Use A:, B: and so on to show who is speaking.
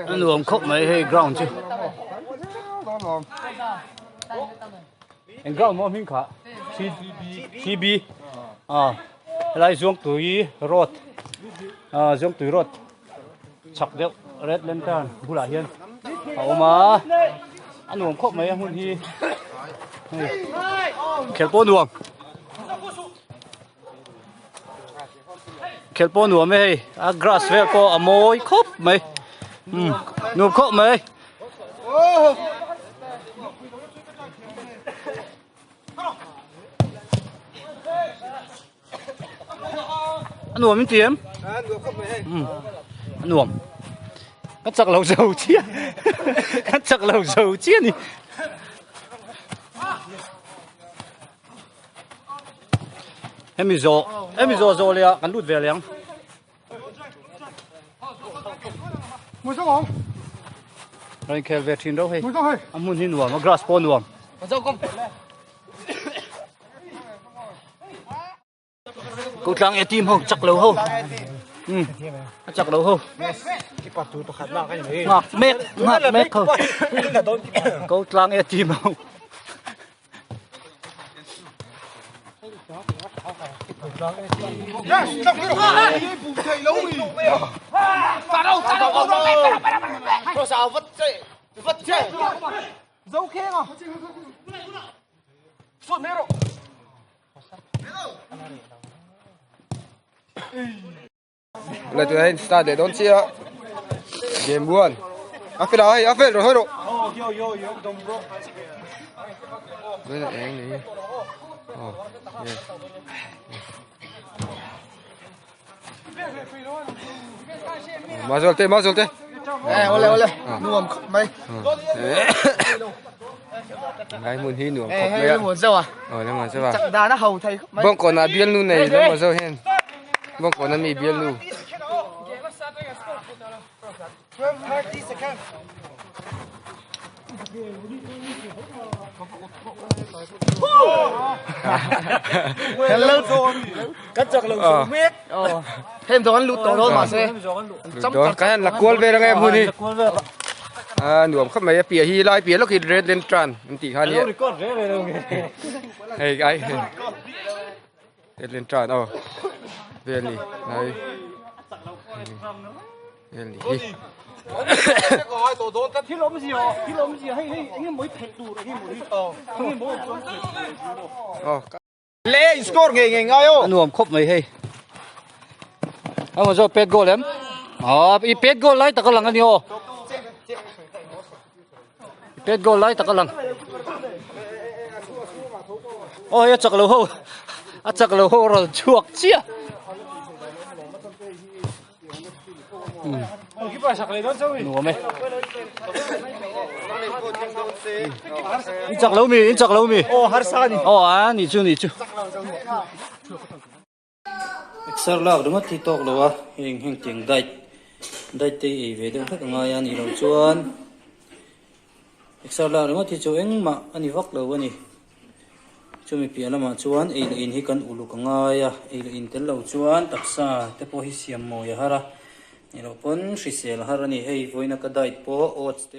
A: anh luồng khóc mấy hay ground chứ anh ground mò mình cả CB lại dùng túi rốt dùng túi rốt chọc đeo red lantern bu lại hiền mà anh luồng khóc mấy muốn hi khéo po luồng khéo po luồng mấy grass về po mồi khóc mấy luồng khóc mấy anh luồng mình tiêm anh luồng cắt chặt lầu dầu chia cắt chặt lầu dầu chia đi em bị rồ liền cắn đút về liền rồi kêu về thiên đâu hay anh muốn hin luồng mà grass pond luồng câu trắng e team không chặt lầu không chặt lầu không ngạc mét không câu trắng e team không
B: dấu khen à suốt mấy độ
C: là tụi anh start để đón chia game buồn áp phê rồi thôi độ với lại anh này mà rồi thế
B: ole nuông mày
C: ngay muốn hi nuông
B: hay muốn dâu à
C: nhưng mà sao
B: chặt đá nó hầu thầy
C: bông còn là biên luôn này nhưng mà sao hen bông còn là mì biên luôn
B: cắt chặt lồng biết thêm đó lụt tổ đó mà xe
C: đó cái là cuốn về đó em muốn đi nuông khắp mấy pía hi lại pía lúc khi red lên tràn tỷ hai đi hey cái red lên tràn về đi này về đi
B: lê score nghe ngay ô
A: anh luồng khóc mấy hay anh mà cho pet goal em i pet goal lại tao lần anh yêu pet goal lại tao lần ôi chắc lâu hô rồi chuột chia nuông mày chắc lâu mi nị chú Excel lao đúng thì tóc lâu à hình tiếng đại tì về đường thắc ngay anh đi lâu chuan Excel lao đúng thì chú anh mà anh vác lâu anh chú mi pia lama chuan ei in hi kan ulu ka ngay ei in tel lâu chuan taksa te po hi siam mo ya hara ni lo pon hrisel harani hei voina ka dait po odds